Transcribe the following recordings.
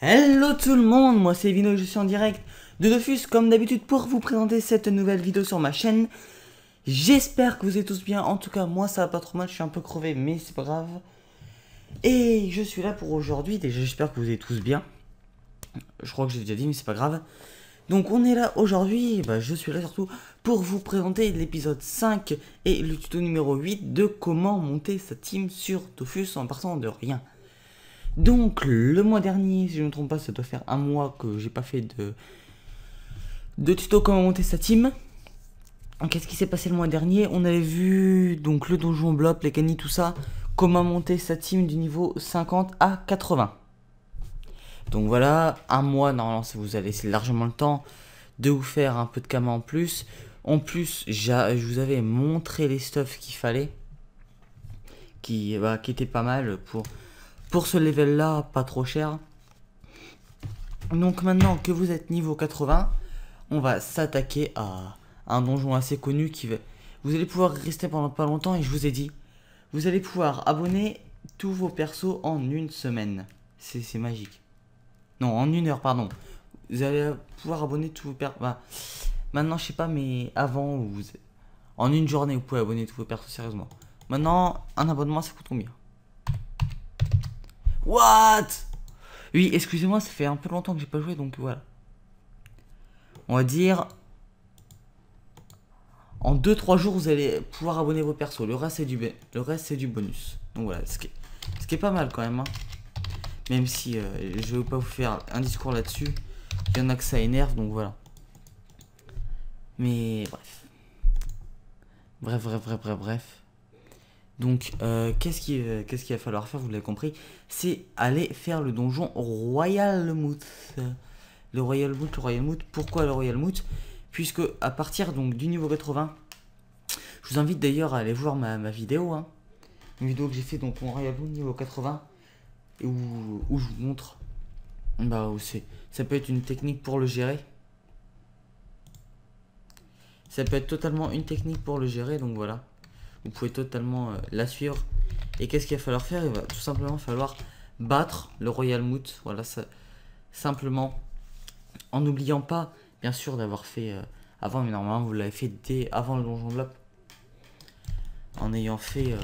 Hello tout le monde, moi c'est Vino et je suis en direct de Dofus comme d'habitude pour vous présenter cette nouvelle vidéo sur ma chaîne. J'espère que vous êtes tous bien, en tout cas moi ça va pas trop mal, je suis un peu crevé mais c'est pas grave. Et je suis là pour aujourd'hui, déjà j'espère que vous êtes tous bien. Je crois que j'ai déjà dit mais c'est pas grave. Donc on est là aujourd'hui, je suis là surtout pour vous présenter l'épisode 5 et le tuto numéro 8 de comment monter sa team sur Dofus en partant de rien. Donc le mois dernier, si je ne me trompe pas, ça doit faire un mois que j'ai pas fait de tuto comment monter sa team. Qu'est-ce qui s'est passé le mois dernier? On avait vu donc le donjon blob, les canis, tout ça. Comment monter sa team du niveau 50 à 80. Donc voilà, un mois, normalement ça vous a laissé largement le temps de vous faire un peu de kama en plus. En plus, je vous avais montré les stuffs qu'il fallait. Qui étaient pas mal pour ce level là, pas trop cher. Donc maintenant que vous êtes niveau 80, on va s'attaquer à un donjon assez connu qui va... Vous allez pouvoir rester pendant pas longtemps et je vous ai dit, vous allez pouvoir abonner tous vos persos en une semaine. C'est magique. Non, en une heure, pardon. Vous allez pouvoir abonner tous vos persos... maintenant, je sais pas, mais avant, en une journée, vous pouvez abonner tous vos persos, sérieusement. Maintenant, un abonnement, ça coûte combien? What? Oui, excusez-moi, ça fait un peu longtemps que j'ai pas joué, donc voilà. On va dire... En 2-3 jours, vous allez pouvoir abonner vos persos. Le reste, c'est du bonus. Donc voilà, ce qui est pas mal quand même. Hein. Même si je vais pas vous faire un discours là-dessus. Il y en a que ça énerve, donc voilà. Mais bref. Donc, qu'est-ce qu'il va falloir faire, vous l'avez compris, c'est aller faire le donjon Royalmouth. Le Royalmouth, pourquoi le Royalmouth? Puisque à partir donc du niveau 80, je vous invite d'ailleurs à aller voir ma vidéo, hein, une vidéo que j'ai fait donc mon Royalmouth niveau 80, et où je vous montre, ça peut être une technique pour le gérer. Ça peut être totalement une technique pour le gérer, donc voilà. Vous pouvez totalement la suivre. Et qu'est-ce qu'il va falloir faire? Il va tout simplement falloir battre le Royalmouth. Voilà, ça, simplement. En n'oubliant pas, bien sûr, d'avoir fait avant, mais normalement vous l'avez fait dès avant le donjon blob. En ayant fait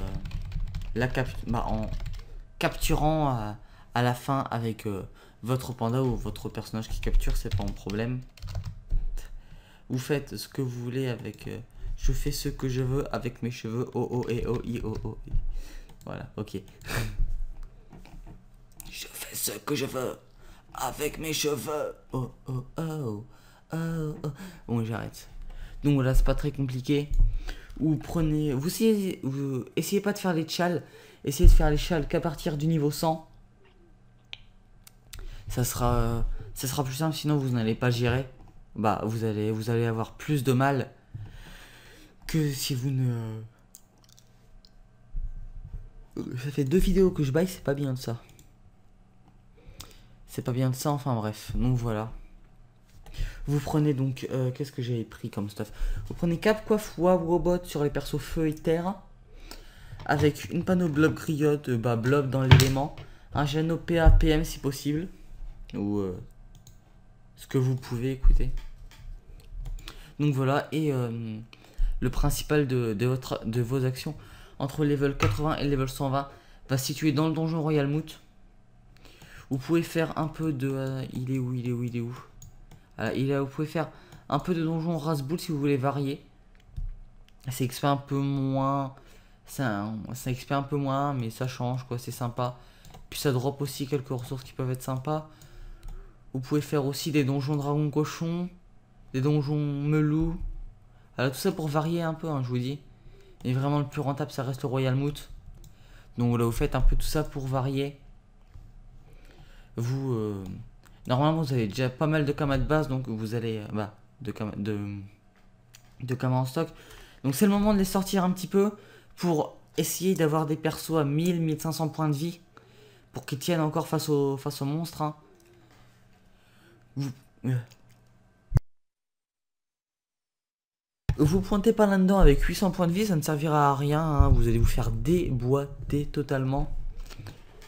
en capturant à la fin avec votre panda ou votre personnage qui capture, c'est pas mon problème. Vous faites ce que vous voulez avec... je fais ce que je veux avec mes cheveux. Oh oh et oh i oh oh. Voilà, ok. Je fais ce que je veux avec mes cheveux. Oh oh oh oh oh. Bon, j'arrête. Donc voilà, c'est pas très compliqué. Vous essayez pas de faire les chals. Essayez de faire les chals qu'à partir du niveau 100. Ça sera plus simple, sinon vous n'allez pas gérer. Vous allez avoir plus de mal que si vous ne... Ça fait 2 vidéos que je baille, c'est pas bien de ça. C'est pas bien de ça, enfin bref. Donc voilà. Vous prenez donc... qu'est-ce que j'ai pris comme stuff? Vous prenez cap, coiffe, wow, robot sur les persos feu et terre. Avec une panneau blob griotte, blob dans l'élément. Un Geno PA PM si possible. Ou... ce que vous pouvez écouter. Donc voilà, et le principal de vos actions entre level 80 et level 120 va se situer dans le donjon Royalmouth. Vous pouvez faire un peu de... il est où? Voilà, vous pouvez faire un peu de donjon Rasboul si vous voulez varier. C'est XP un peu moins... ça XP un peu moins, mais ça change quoi, c'est sympa. Puis ça drop aussi quelques ressources qui peuvent être sympas. Vous pouvez faire aussi des donjons dragon cochon, des donjons melou. Alors tout ça pour varier un peu, hein, je vous dis. Et vraiment le plus rentable ça reste le Royalmouth. Donc là vous faites un peu tout ça pour varier. Vous normalement vous avez déjà pas mal de kama de base, donc vous allez de kama en stock. Donc c'est le moment de les sortir un petit peu pour essayer d'avoir des persos à 1000-1500 points de vie pour qu'ils tiennent encore face aux monstres. Hein. Vous pointez pas là-dedans avec 800 points de vie, ça ne servira à rien, hein. Vous allez vous faire déboîter totalement.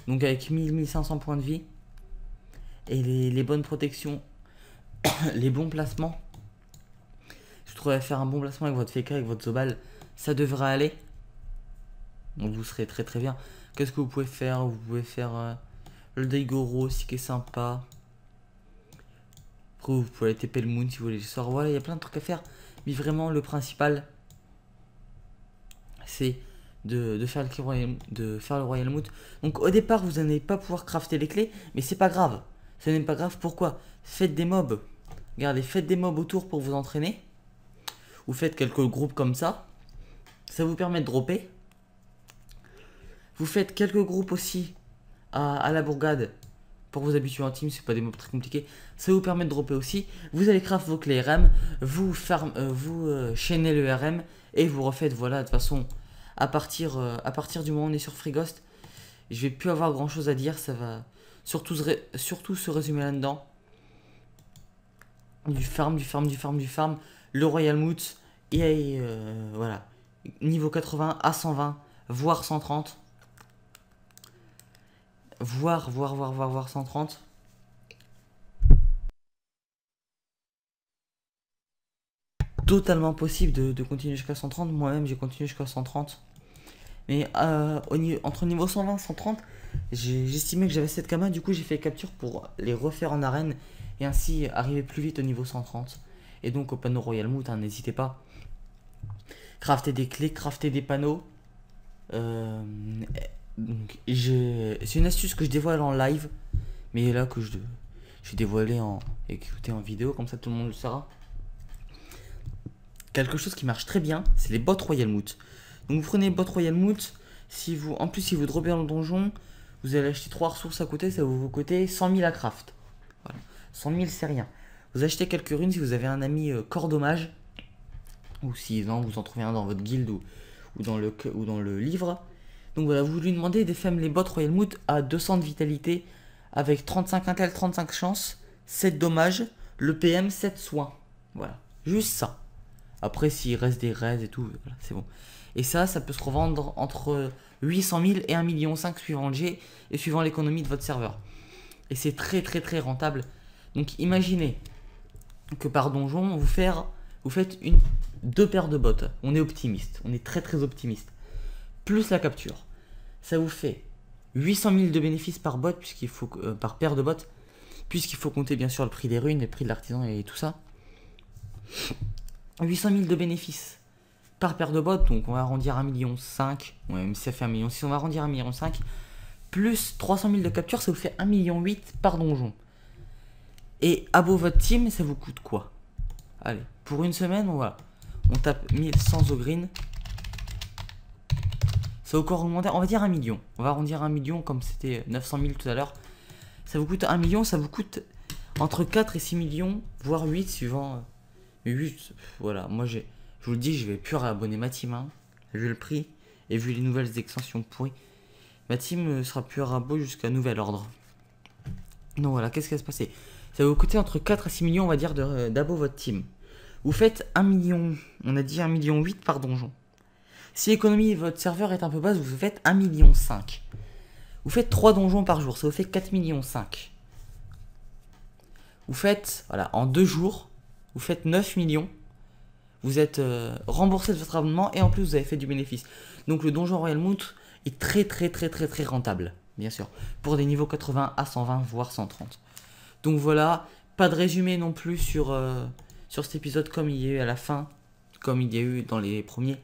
Donc avec 1000-1500 points de vie. et les bonnes protections, les bons placements, je trouve faire un bon placement avec votre Feka, avec votre Zobal, ça devrait aller. Donc vous serez très très bien. Qu'est-ce que vous pouvez faire? Vous pouvez faire le Daigoro aussi qui est sympa. Après vous pouvez aller TP le Moon si vous voulez. Voilà, il y a plein de trucs à faire. Mais vraiment le principal, c'est de faire le Royal Moot. Donc au départ vous n'allez pas pouvoir crafter les clés, mais c'est pas grave. Ce n'est pas grave, pourquoi? Faites des mobs. Regardez, faites des mobs autour pour vous entraîner. Ou faites quelques groupes comme ça. Ça vous permet de dropper. Vous faites quelques groupes aussi à la bourgade pour vous habituer en team, c'est pas des mobs très compliqués. Ça vous permet de dropper aussi. Vous allez craft vos clés RM, vous chaînez le RM et vous refaites, voilà, de toute façon, à partir du moment où on est sur Freeghost, je vais plus avoir grand chose à dire, ça va surtout se résumer là-dedans. Du farm, le Royal Moot, et voilà, niveau 80 à 120, voire 130. Voire 130. Totalement possible de continuer jusqu'à 130. Moi-même, j'ai continué jusqu'à 130. Mais entre niveau 120 et 130, j'estimais que j'avais cette gamma. Du coup, j'ai fait capture pour les refaire en arène et ainsi arriver plus vite au niveau 130. Et donc, au panneau Royal Moot, hein, n'hésitez pas. Crafter des clés, crafter des panneaux. C'est une astuce que je dévoile en live, mais là que je vais dévoiler en vidéo, comme ça tout le monde le saura. Quelque chose qui marche très bien, c'est les bots Royal Moot. Donc vous prenez les bots Royal Moot, en plus si vous dropez dans le donjon, vous allez acheter 3 ressources à côté, ça va vous coûter 100 000 à craft. Voilà. 100 000 c'est rien. Vous achetez quelques runes si vous avez un ami corps dommage, ou si non, vous en trouvez un dans votre guilde ou dans le livre. Donc voilà, vous lui demandez des femmes les bots Royal Moot à 200 de vitalité, avec 35 intel, 35 chance, 7 dommages, le PM, 7 soins. Voilà, juste ça. Après, s'il reste des raids et tout, voilà, c'est bon. Et ça peut se revendre entre 800 000 et 1,5 million suivant le G et suivant l'économie de votre serveur. Et c'est très très très rentable. Donc imaginez que par donjon, vous faites 2 paires de bots. On est optimiste, on est très très optimiste. Plus la capture, ça vous fait 800 000 de bénéfices par bot, par paire de bots, puisqu'il faut compter bien sûr le prix des runes, le prix de l'artisan et tout ça. 800 000 de bénéfices par paire de bots, donc on va arrondir 1,5 million, ouais, même si ça fait 1,6 million, on va arrondir 1,5 million, plus 300 000 de capture, ça vous fait 1,8 million par donjon. Et à beau votre team, ça vous coûte quoi? Allez, pour une semaine, on tape 1100 au green. Ça va encore augmenter, on va dire 1 million. On va arrondir 1 million comme c'était 900 000 tout à l'heure. Ça vous coûte 1 million, ça vous coûte entre 4 et 6 millions, voire 8 suivant. Mais 8, voilà, moi je vous le dis, je vais plus réabonner ma team. Hein. Vu le prix et vu les nouvelles extensions pourries, ma team sera plus rabo jusqu'à nouvel ordre. Donc voilà, qu'est-ce qui va se passer? Ça va vous coûter entre 4 et 6 millions, on va dire, d'abo votre team. Vous faites 1 million, on a dit 1,8 million par donjon. Si l'économie de votre serveur est un peu basse, vous faites 1,5 million. Vous faites 3 donjons par jour, ça vous fait 4,5 millions. Vous faites, voilà, en 2 jours, vous faites 9 millions. Vous êtes remboursé de votre abonnement et en plus vous avez fait du bénéfice. Donc le donjon Royal Moot est très rentable, bien sûr. Pour des niveaux 80 à 120, voire 130. Donc voilà, pas de résumé non plus sur cet épisode comme il y a eu à la fin, comme il y a eu dans les premiers.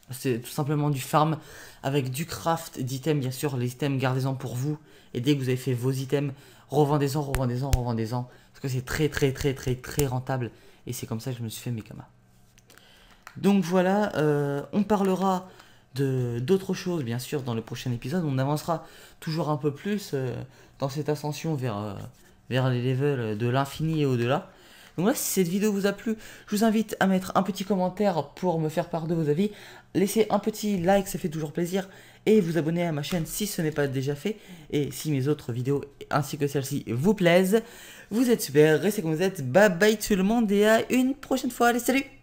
C'est tout simplement du farm avec du craft d'items, bien sûr. Les items, gardez-en pour vous. Et dès que vous avez fait vos items, revendez-en. Parce que c'est très rentable. Et c'est comme ça que je me suis fait mes kamas. Donc voilà, on parlera d'autres choses, bien sûr, dans le prochain épisode. On avancera toujours un peu plus dans cette ascension vers les levels de l'infini et au-delà. Donc là, si cette vidéo vous a plu, je vous invite à mettre un petit commentaire pour me faire part de vos avis. Laissez un petit like, ça fait toujours plaisir. Et vous abonner à ma chaîne si ce n'est pas déjà fait. Et si mes autres vidéos ainsi que celle-ci vous plaisent. Vous êtes super, restez comme vous êtes. Bye bye tout le monde et à une prochaine fois. Allez, salut!